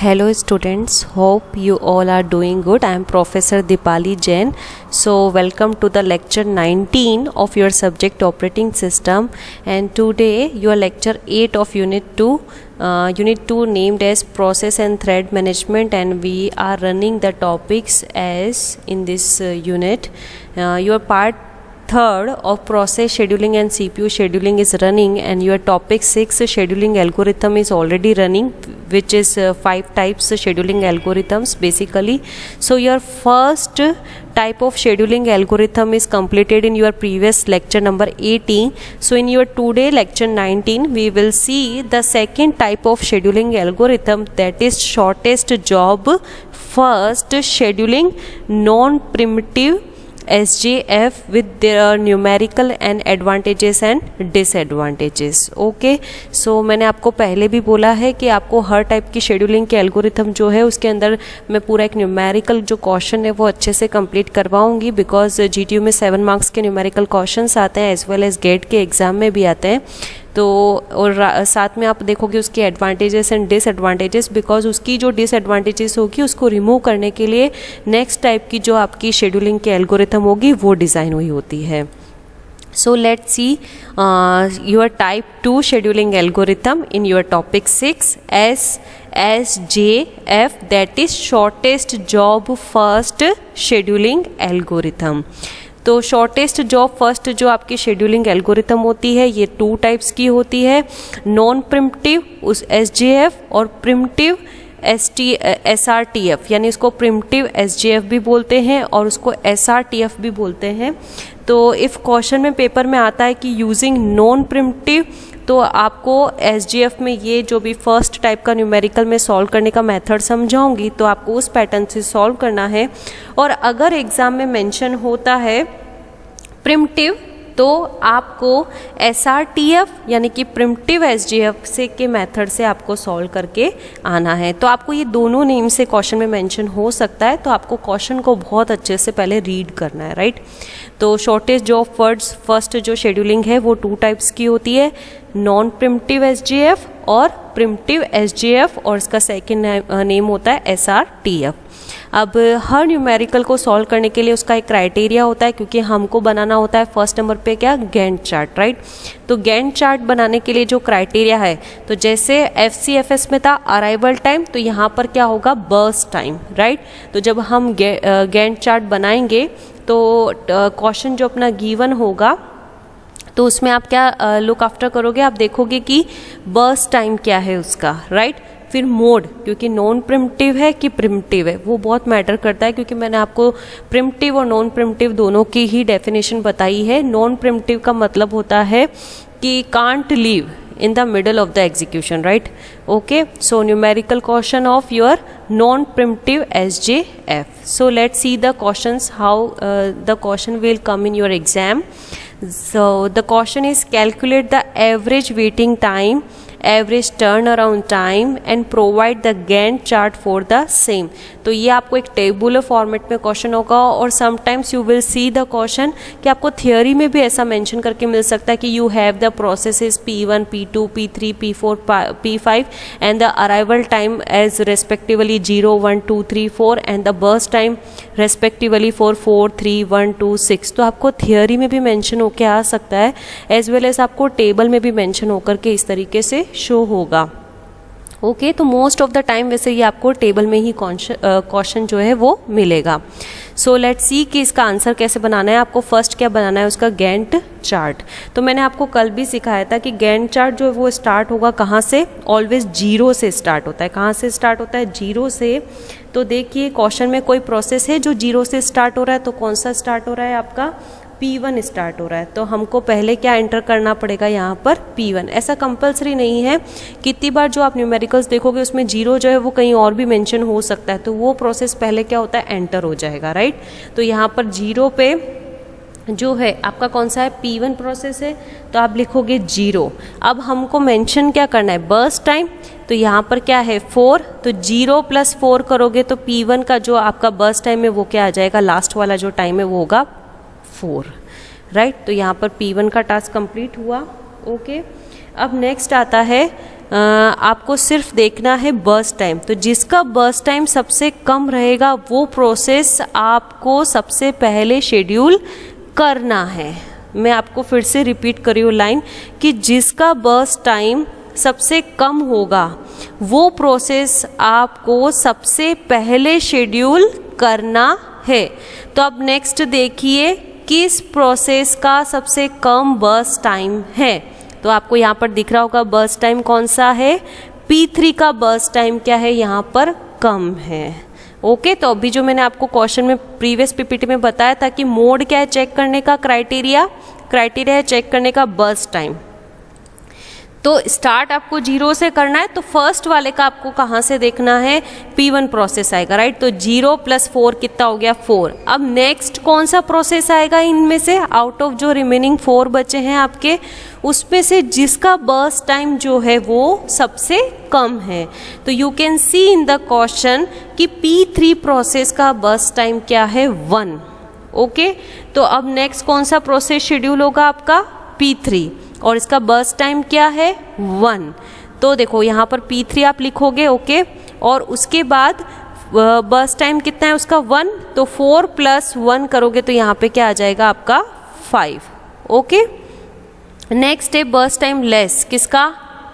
Hello students, hope you all are doing good. I am Professor Dipali Jain. So welcome to the lecture 19 of your subject operating system, and today your lecture 8 of unit 2. Unit 2 named as process and thread management, and we are running the topics as in this unit. Your part third of process scheduling and CPU scheduling is running, and your topic 6 scheduling algorithm is already running, which is 5 types scheduling algorithms basically. So your first type of scheduling algorithm is completed in your previous lecture number 18. So in your today lecture 19 we will see the second type of scheduling algorithm, that is shortest job first scheduling non-primitive SJF with their numerical and advantages and disadvantages. Okay, so मैंने आपको पहले भी बोला है कि आपको हर type की शेड्यूलिंग के एल्गोरिथम जो है उसके अंदर मैं पूरा एक न्यूमेरिकल जो क्वेश्चन है वो अच्छे से कंप्लीट करवाऊंगी, बिकॉज जीटीयू में 7 मार्क्स के न्यूमेरिकल क्वेश्चंस आते हैं एज वेल एज गेट के एग्जाम में भी आते हैं. तो और साथ में आप देखोगे उसके एडवांटेजेस एंड डिसएडवांटेजेस, बिकॉज उसकी जो डिसएडवांटेजेस होगी उसको रिमूव करने के लिए नेक्स्ट टाइप की जो आपकी शेड्यूलिंग के एल्गोरिथम होगी वो डिज़ाइन हुई होती है. So let's see your type 2 scheduling algorithm in your topic 6 SJF, that is shortest job first scheduling algorithm. तो शॉर्टेस्ट जॉब फर्स्ट जो आपकी शेड्यूलिंग एल्गोरिथम होती है ये 2 टाइप्स की होती है, नॉन प्रिमिटिव उस SJF और प्रिमिटिव SRTF, यानी इसको प्रिमिटिव SJF भी बोलते हैं और उसको SRTF भी बोलते हैं. तो इफ़ क्वेश्चन में पेपर में आता है कि यूजिंग नॉन प्रिमिटिव, तो आपको SJF में ये जो भी फर्स्ट टाइप का न्यूमेरिकल में सॉल्व करने का मेथड समझाऊंगी तो आपको उस पैटर्न से सॉल्व करना है. और अगर एग्ज़ाम में मेंशन होता है प्रिमिटिव तो आपको SRTF यानी कि प्रिमिटिव SJF से के मेथड से आपको सॉल्व करके आना है. तो आपको ये दोनों नेम से क्वेश्चन में मेंशन हो सकता है, तो आपको क्वेश्चन को बहुत अच्छे से पहले रीड करना है, राइट. तो शॉर्टेस्ट जॉब फर्स्ट जो शेड्यूलिंग है वो 2 टाइप्स की होती है, नॉन प्रिमिटिव SJF और प्रिमिटिव SJF, और इसका सेकेंड नेम होता है SRTF. अब हर न्यूमेरिकल को सॉल्व करने के लिए उसका एक क्राइटेरिया होता है, क्योंकि हमको बनाना होता है फर्स्ट नंबर पे क्या, गैंट चार्ट, राइट. तो गैंट चार्ट बनाने के लिए जो क्राइटेरिया है, तो जैसे FCFS में था अराइवल टाइम, तो यहाँ पर क्या होगा, बर्स्ट टाइम, राइट. तो जब हम गैंट चार्ट बनाएंगे तो क्वेश्चन जो अपना गिवन होगा तो उसमें आप क्या लुक आफ्टर करोगे, आप देखोगे कि बर्स्ट टाइम क्या है उसका, राइट. फिर मोड, क्योंकि नॉन प्रिमिटिव है कि प्रिमिटिव है वो बहुत मैटर करता है, क्योंकि मैंने आपको प्रिमिटिव और नॉन प्रिमिटिव दोनों की ही डेफिनेशन बताई है. नॉन प्रिमिटिव का मतलब होता है कि can't leave in the middle of the execution, right. Okay, so numerical question of your non-primitive SJF. So let's see the questions, how the question will come in your exam. So the question is calculate the average waiting time, average turnaround time and provide the Gantt chart for the same. तो ये आपको एक tabular format में question होगा, और sometimes you will see the question कि आपको theory में भी ऐसा मेंशन करके मिल सकता है कि you have the processes P1, P2, P3, P4, P5 and the arrival time as respectively 0, 1, 2, 3, 4 and the burst time respectively for 4, 3, 1, 2, 6. तो आपको थियोरी में भी मेंशन होकर आ सकता है, एज वेल एज आपको टेबल में भी मेंशन होकर के इस तरीके से शो होगा. ओके, तो मोस्ट ऑफ द टाइम वैसे ये आपको टेबल में ही क्वेश्चन जो है वो मिलेगा. सो लेट्स सी कि इसका आंसर कैसे बनाना है. आपको फर्स्ट क्या बनाना है, उसका गैंट चार्ट. तो मैंने आपको कल भी सिखाया था कि गैंट चार्ट जो है वो स्टार्ट होगा कहाँ से, ऑलवेज 0 से स्टार्ट होता है. कहाँ से स्टार्ट होता है, 0 से. तो देखिए क्वेश्चन में कोई प्रोसेस है जो 0 से स्टार्ट हो रहा है, तो कौन सा स्टार्ट हो रहा है, आपका P1 स्टार्ट हो रहा है. तो हमको पहले क्या एंटर करना पड़ेगा यहाँ पर, P1. ऐसा कंपलसरी नहीं है, कितनी बार जो आप न्यूमेरिकल्स देखोगे उसमें 0 जो है वो कहीं और भी मेंशन हो सकता है, तो वो प्रोसेस पहले क्या होता है, एंटर हो जाएगा, राइट. तो यहाँ पर 0 पे जो है आपका कौन सा है, P1 प्रोसेस है, तो आप लिखोगे 0. अब हमको मेंशन क्या करना है, बर्स्ट टाइम. तो यहाँ पर क्या है 4, तो 0 + 4 करोगे तो P1 का जो आपका बर्स्ट टाइम है वो क्या आ जाएगा, लास्ट वाला जो टाइम है वो होगा 4, राइट. तो यहाँ पर P1 का टास्क कंप्लीट हुआ. ओके, अब नेक्स्ट आता है आपको सिर्फ देखना है बर्स्ट टाइम। तो जिसका बर्स्ट टाइम सबसे कम रहेगा वो प्रोसेस आपको सबसे पहले शेड्यूल करना है। मैं आपको फिर से रिपीट कर रही हूँ लाइन कि जिसका बर्स्ट टाइम सबसे कम होगा वो प्रोसेस आपको सबसे पहले शेड्यूल करना है। तो अब नेक्स्ट देखिए किस प्रोसेस का सबसे कम बर्स्ट टाइम है। तो आपको यहाँ पर दिख रहा होगा बर्स्ट टाइम कौन सा है, P3 का बर्स्ट टाइम क्या है, यहाँ पर कम है। ओके, तो अभी जो मैंने आपको क्वेश्चन में प्रीवियस पीपीटी में बताया था कि मोड क्या है चेक करने का, क्राइटेरिया है चेक करने का बर्स्ट टाइम। तो स्टार्ट आपको 0 से करना है, तो फर्स्ट वाले का आपको कहाँ से देखना है, P1 प्रोसेस आएगा, राइट। तो 0 + 4 कितना हो गया, 4। अब नेक्स्ट कौन सा प्रोसेस आएगा इनमें से, आउट ऑफ जो रिमेनिंग 4 बचे हैं आपके, उसमें से जिसका बर्स्ट टाइम जो है वो सबसे कम है। तो you can see in the question कि P3 प्रोसेस का बर्स्ट टाइम क्या है, 1। ओके, तो अब नेक्स्ट कौन सा प्रोसेस शेड्यूल होगा आपका, P3, और इसका बर्स्ट टाइम क्या है, 1। तो देखो यहाँ पर P3 आप लिखोगे, ओके, और उसके बाद बर्स्ट टाइम कितना है उसका, 1। तो 4 + 1 करोगे तो यहाँ पे क्या आ जाएगा आपका, 5। ओके, नेक्स्ट है बर्स्ट टाइम लेस, किसका,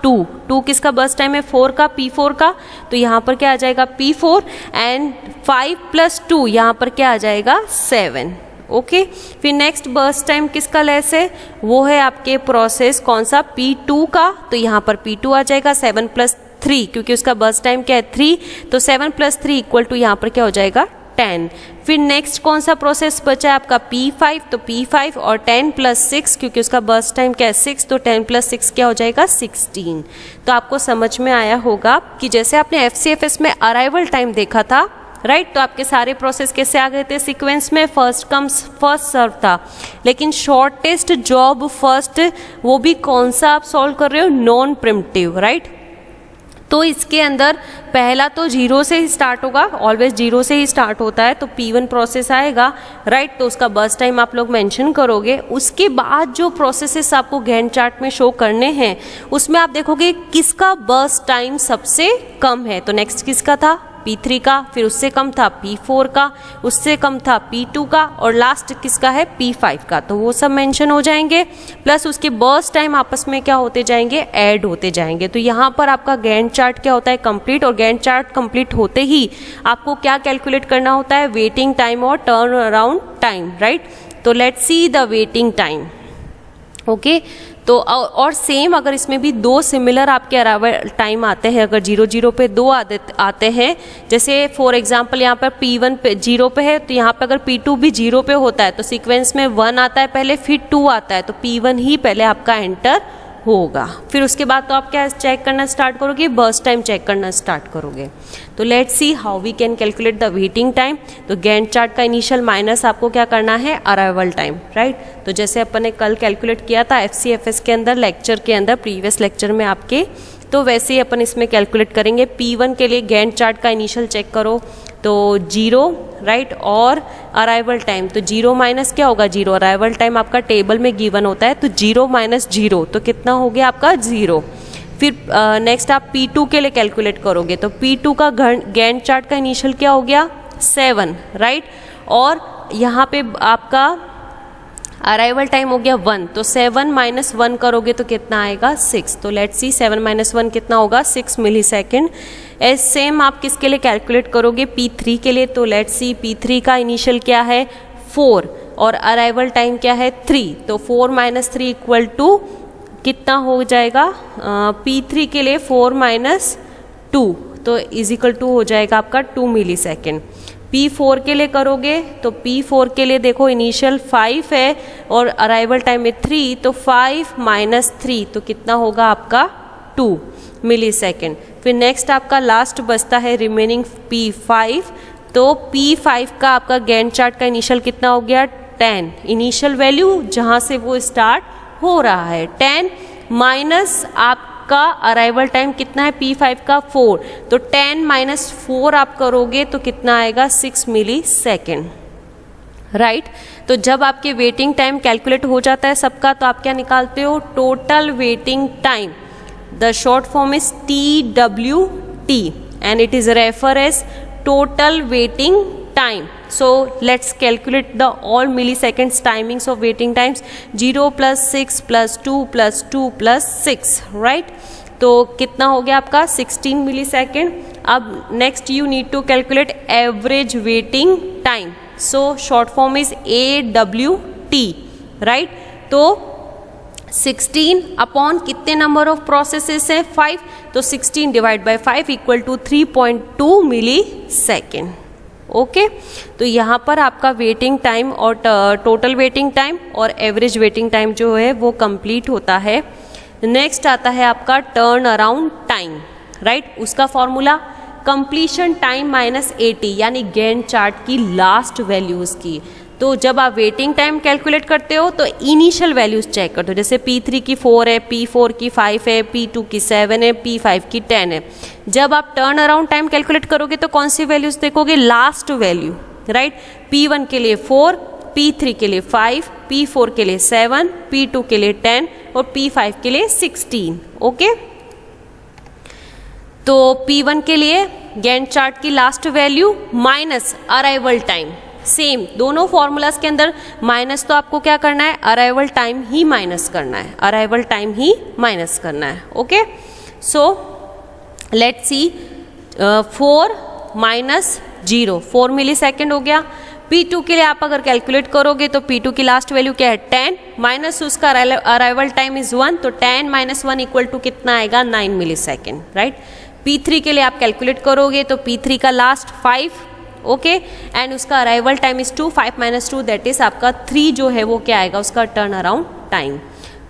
2 किसका बर्स्ट टाइम है, 4 का, P4 का। तो यहाँ पर क्या आ जाएगा, P4, एंड 5 + 2 यहाँ पर क्या आ जाएगा, 7। ओके, फिर नेक्स्ट बर्स्ट टाइम किसका लेस है, वो है आपके प्रोसेस कौन सा, P2 का। तो यहाँ पर P2 आ जाएगा 7 + 3, क्योंकि उसका बर्स्ट टाइम क्या है, 3। तो 7 + 3 = यहाँ पर क्या हो जाएगा, 10। फिर नेक्स्ट कौन सा प्रोसेस बचा है आपका, P5। तो P5 और 10 + 6, क्योंकि उसका बर्स्ट टाइम क्या है, 6। तो 10 + 6 क्या हो जाएगा, 16। तो आपको समझ में आया होगा कि जैसे आपने FCFS में अराइवल टाइम देखा था, राइट। तो आपके सारे प्रोसेस कैसे आ गए थे सीक्वेंस में, फर्स्ट कम्स फर्स्ट सर्व था। लेकिन शॉर्टेस्ट जॉब फर्स्ट, वो भी कौन सा आप सॉल्व कर रहे हो, नॉन प्रिमिटिव, राइट। तो इसके अंदर पहला तो 0 से ही स्टार्ट होगा, ऑलवेज 0 से ही स्टार्ट होता है। तो P1 प्रोसेस आएगा, राइट। तो उसका बर्स्ट टाइम आप लोग मेंशन करोगे। उसके बाद जो प्रोसेसेस आपको गैंट चार्ट में शो करने हैं उसमें आप देखोगे किसका बर्स्ट टाइम सबसे कम है। तो नेक्स्ट किसका था, P3 का, फिर उससे कम था P4 का, उससे कम था P2 का, और लास्ट किसका है, P5 का। तो वो सब मेंशन हो जाएंगे, प्लस उसके बर्स्ट टाइम आपस में क्या होते जाएंगे, ऐड होते जाएंगे। तो यहाँ पर आपका गैंट चार्ट क्या होता है, कंप्लीट। और गैंट चार्ट कंप्लीट होते ही आपको क्या कैलकुलेट करना होता है, वेटिंग टाइम और टर्न अराउंड टाइम, राइट। तो let's see the waiting time. Okay, तो और सेम अगर इसमें भी 2 सिमिलर आपके अराइवल टाइम आते हैं, अगर 0 पे 2 आते हैं, जैसे फॉर एग्जांपल यहाँ पर P1 पे 0 पे है, तो यहाँ पे अगर P2 भी 0 पे होता है तो सीक्वेंस में 1 आता है पहले, फिर 2 आता है, तो P1 ही पहले आपका एंटर होगा। फिर उसके बाद तो आप क्या चेक करना स्टार्ट करोगे, बर्स्ट टाइम चेक करना स्टार्ट करोगे। तो let's see how we can calculate the waiting time. तो गैंट चार्ट का इनिशियल माइनस आपको क्या करना है, अराइवल टाइम, राइट। तो जैसे अपन ने कल कैलकुलेट किया था FCFS के अंदर, लेक्चर के अंदर, प्रीवियस लेक्चर में आपके, तो वैसे ही अपन इसमें कैलकुलेट करेंगे। P1 के लिए गैंट चार्ट का इनिशियल चेक करो तो 0, राइट, और अराइवल टाइम, तो 0 माइनस क्या होगा, 0। अराइवल टाइम आपका टेबल में गिवन होता है, तो 0 - 0 तो कितना हो गया आपका, 0। फिर नेक्स्ट आप P2 के लिए कैलकुलेट करोगे, तो P2 का गैंट चार्ट का इनिशियल क्या हो गया, 7, राइट। और यहाँ पे आपका अराइवल टाइम हो गया 1, तो 7 - 1 करोगे तो कितना आएगा, 6। तो लेट्स सी 7 - 1 कितना होगा, 6 मिलीसेकंड। सेम आप किसके लिए कैलकुलेट करोगे, P3 के लिए। तो लेट्स सी P3 का इनिशियल क्या है, 4, और अराइवल टाइम क्या है, 3। तो 4 - 3 = कितना हो जाएगा, P3 के लिए 4 - 2 तो = हो जाएगा आपका 2 मिलीसेकंड। P4 के लिए करोगे तो P4 के लिए देखो इनिशियल 5 है और अराइवल टाइम है 3, तो 5 - 3 तो कितना होगा आपका 2 मिलीसेकंड। फिर नेक्स्ट आपका लास्ट बचता है रिमेनिंग P5, तो P5 का आपका गैंट चार्ट का इनिशियल कितना हो गया, 10। इनिशियल वैल्यू जहाँ से वो स्टार्ट हो रहा है 10 माइनस आपका अराइवल टाइम कितना है P5 का 4, तो 10 - 4 आप करोगे तो कितना आएगा 6 मिलीसेकंड, राइट। तो जब आपके वेटिंग टाइम कैलकुलेट हो जाता है सबका, तो आप क्या निकालते हो, total waiting time. The short form is TWT and it is referred as total waiting time. So let's calculate the all milliseconds timings of waiting times. 0 plus 6 plus 2 plus 2 plus 6, right? तो कितना हो गया आपका 16 millisecond. अब next you need to calculate average waiting time. So short form is AWT, right? तो 16 upon कितने number of processes हैं 5, तो 16 divide by 5 equal to 3.2 millisecond. Okay, तो यहाँ पर आपका वेटिंग टाइम और टोटल वेटिंग टाइम और एवरेज वेटिंग टाइम जो है वो कंप्लीट होता है. नेक्स्ट आता है आपका टर्न अराउंड टाइम, राइट? उसका formula completion time minus AT, यानी गैंट चार्ट की लास्ट वैल्यूज की. तो जब आप वेटिंग टाइम कैलकुलेट करते हो तो इनिशियल वैल्यूज चेक करते हो. जैसे P3 की 4 है, P4 की 5 है, P2 की 7 है, P5 की 10 है. जब आप टर्न अराउंड टाइम कैलकुलेट करोगे तो कौन सी वैल्यूज देखोगे? Last value, right? P1 के लिए 4, P3 के लिए 5, P4 के लिए 7, P2 के लिए 10 और P5 के लिए 16. ओके, तो P1 के लिए गैंट चार्ट की last value minus arrival time. Same दोनों फॉर्मूलाज के अंदर माइनस तो आपको क्या करना है? अराइवल टाइम ही माइनस करना है, अराइवल टाइम ही माइनस करना है. Okay, so let's see 4 minus 0, 4 millisecond हो गया. P2 के लिए आप अगर कैलकुलेट करोगे तो P2 की लास्ट वैल्यू क्या है? 10 माइनस उसका अराइवल टाइम इज 1, तो 10 माइनस 1 इक्वल टू कितना आएगा? 9 मिली सेकेंड, राइट? P3 के लिए आप कैलकुलेट करोगे तो P3 का लास्ट 5, ओके, एंड उसका arrival time is 2, 5 minus 2 that is आपका 3 जो है वो क्या आएगा? उसका टर्न अराउंड टाइम.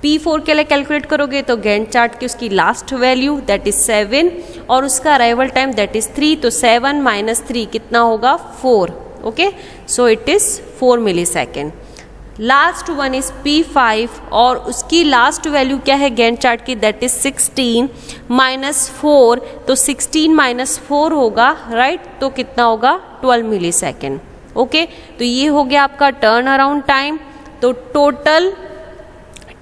P4 के लिए कैलकुलेट करोगे तो गैंट चार्ट की उसकी लास्ट वैल्यू दैट इज 7 और उसका अराइवल टाइम दैट इज 3, तो 7 माइनस 3 कितना होगा? 4. Okay, so it is 4 millisecond. Last one is P5 और उसकी लास्ट वैल्यू क्या है गैंट चार्ट की? दैट इज 16 माइनस 4, तो 16 माइनस 4 होगा, राइट? तो कितना होगा? 12 मिली सेकेंड. ओके, तो ये हो गया आपका टर्न अराउंड टाइम. तो टोटल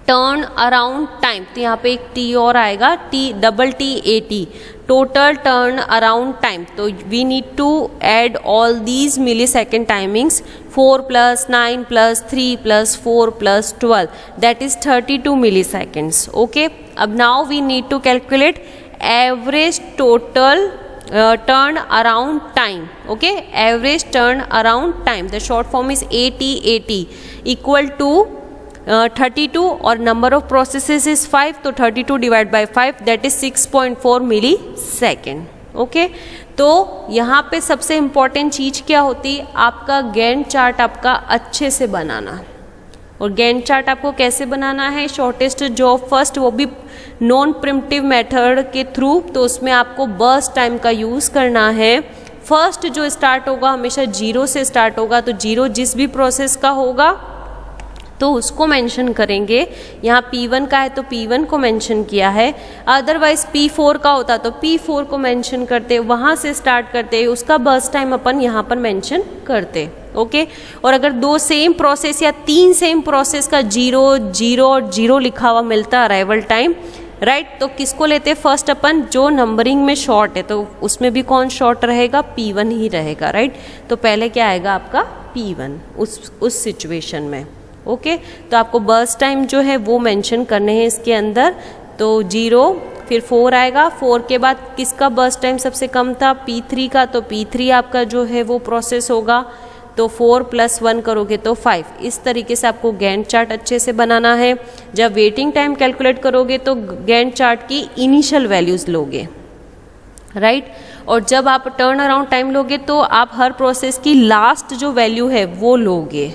टर्न अराउंड टाइम, तो यहाँ पे एक T और आएगा, TTAT, total turn around time. तो we need to add all these millisecond timings. 4 plus 9 plus 3 plus 4 plus 12, that is 32 milliseconds. Okay, अब now we need to calculate average total turn around time. Okay, average turn around time, the short form is ATAT, equal to 32 और number of processes is 5, तो 32 divided by 5 that is 6.4 millisecond. Okay, तो यहाँ पे सबसे important चीज़ क्या होती है? आपका गैंट चार्ट आपका अच्छे से बनाना. और गैंट चार्ट आपको कैसे बनाना है? शॉर्टेस्ट जॉब फर्स्ट, वो भी नॉन प्रिमिटिव मेथड के थ्रू. तो उसमें आपको बर्स्ट टाइम का यूज़ करना है. फर्स्ट जो स्टार्ट होगा हमेशा 0 से स्टार्ट होगा, तो 0 जिस भी प्रोसेस का होगा तो उसको मेंशन करेंगे. यहाँ P1 का है तो P1 को मेंशन किया है. अदरवाइज P4 का होता तो P4 को मेंशन करते, वहाँ से स्टार्ट करते, उसका बर्स्ट टाइम अपन यहाँ पर मेंशन करते. ओके, और अगर 2 सेम प्रोसेस या 3 सेम प्रोसेस का 0 0 और 0 लिखा हुआ मिलता अराइवल टाइम, राइट, तो किसको लेते? फर्स्ट अपन जो नंबरिंग में शॉर्ट है, तो उसमें भी कौन शॉर्ट रहेगा? P1 ही रहेगा, राइट? तो पहले क्या आएगा आपका? P1 उस सिचुएशन में. ओके, तो आपको बर्स्ट टाइम जो है वो मेंशन करने हैं इसके अंदर. तो 0 फिर 4 आएगा. 4 के बाद किसका बर्स्ट टाइम सबसे कम था? P3 का, तो P3 आपका जो है वो प्रोसेस होगा. तो 4 + 1 करोगे तो 5. इस तरीके से आपको गैंट चार्ट अच्छे से बनाना है. जब वेटिंग टाइम कैलकुलेट करोगे तो गैंट चार्ट की इनिशियल वैल्यूज लोगे, राइट? और जब आप टर्न अराउंड टाइम लोगे तो आप हर प्रोसेस की लास्ट जो वैल्यू है वो लोगे.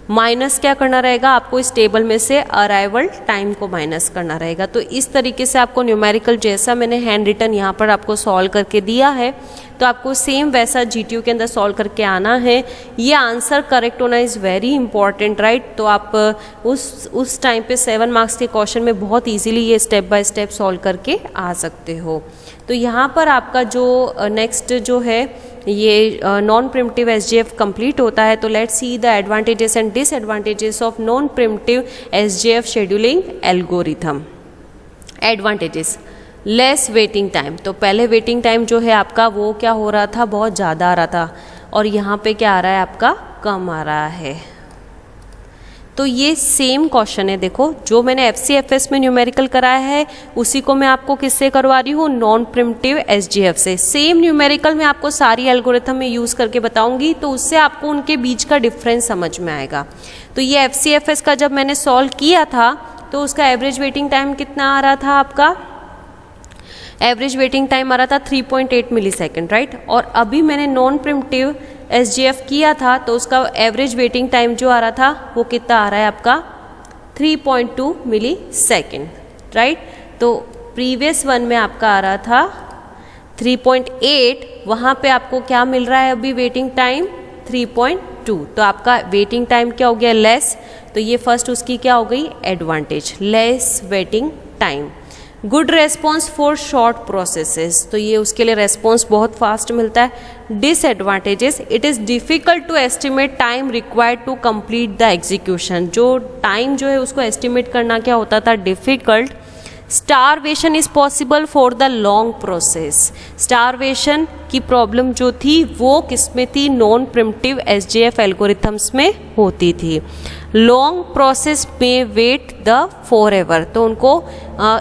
माइनस क्या करना रहेगा? आपको इस टेबल में से अराइवल टाइम को माइनस करना रहेगा. तो इस तरीके से आपको न्यूमेरिकल जैसा मैंने हैंड रिटन यहाँ पर आपको सॉल्व करके दिया है, तो आपको सेम वैसा GTU के अंदर सॉल्व करके आना है. ये आंसर करेक्ट होना इज़ वेरी इंपॉर्टेंट, राइट? तो आप उस टाइम पे 7 मार्क्स के क्वेश्चन में बहुत इजीली ये स्टेप बाय स्टेप सॉल्व करके आ सकते हो. तो यहाँ पर आपका जो नेक्स्ट जो है ये नॉन प्रिमिटिव SJF कंप्लीट होता है. तो let's see the advantages and disadvantages of non primitive SJF scheduling algorithm. Advantages, less waiting time, तो पहले वेटिंग टाइम जो है आपका वो क्या हो रहा था, बहुत ज़्यादा आ रहा था, और यहाँ पे क्या आ रहा है आपका, कम आ रहा है। तो ये सेम क्वेश्चन है, देखो जो मैंने FCFS में न्यूमेरिकल कराया है उसी को मैं आपको किससे करवा रही हूँ, नॉन प्रिमिटिव SGF से। सेम न्यूमेरिकल मैं आपको सारी एल्गोरिथम में यूज़ करके बताऊंगी, तो उससे आपको उनके बीच का डिफरेंस समझ में आएगा। तो ये FCFS का जब मैंने सॉल्व किया था तो उसका एवरेज वेटिंग टाइम कितना आ रहा था आपका, एवरेज वेटिंग टाइम आ रहा था 3.8 मिलीसेकंड, राइट। और अभी मैंने नॉन प्रिमिटिव SGF किया था तो उसका एवरेज वेटिंग टाइम जो आ रहा था वो कितना आ रहा है आपका, 3.2 मिलीसेकंड, राइट। तो प्रीवियस वन में आपका आ रहा था 3.8, वहाँ पे आपको क्या मिल रहा है अभी वेटिंग टाइम 3.2, तो आपका वेटिंग टाइम क्या हो गया, लेस। तो ये फर्स्ट उसकी क्या हो गई, advantage, less waiting time. Good response for short processes, तो ये उसके लिए रेस्पॉन्स बहुत फास्ट मिलता है। Disadvantages, it is difficult to estimate time required to complete the execution, जो टाइम जो है उसको एस्टिमेट करना क्या होता था, difficult. Starvation is possible for the long process, starvation की प्रॉब्लम जो थी वो किसमें थी, नॉन प्रिमिटिव SGF एल्गोरिथम्स में होती थी। लॉन्ग प्रोसेस में वेट द फॉर एवर, तो उनको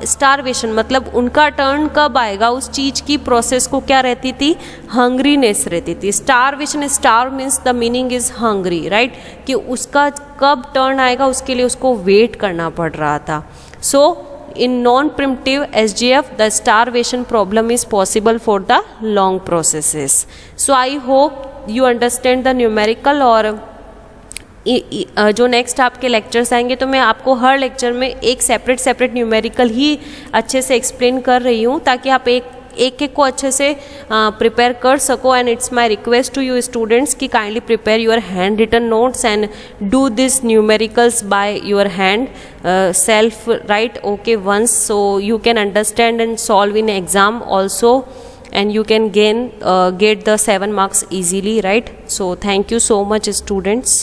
स्टारवेशन मतलब उनका टर्न कब आएगा उस चीज़ की प्रोसेस को क्या रहती थी, हंग्रीनेस रहती थी। Starvation, star means the meaning is hungry, right, कि उसका कब टर्न आएगा उसके लिए उसको वेट करना पड़ रहा था। सो in non-primitive SGF the starvation problem is possible for the long processes. So I hope you understand the numerical, और जो नेक्स्ट आपके लेक्चर्स आएंगे तो मैं आपको हर लेक्चर में एक सेपरेट न्यूमेरिकल ही अच्छे से एक्सप्लेन कर रही हूँ ताकि आप एक को अच्छे से प्रिपेयर कर सको। And it's my request to you students कि kindly prepare your hand written notes and do this numericals by your hand self, right, okay, once, so you can understand and solve in exam also, and you can get the 7 marks easily, right? So thank you so much students.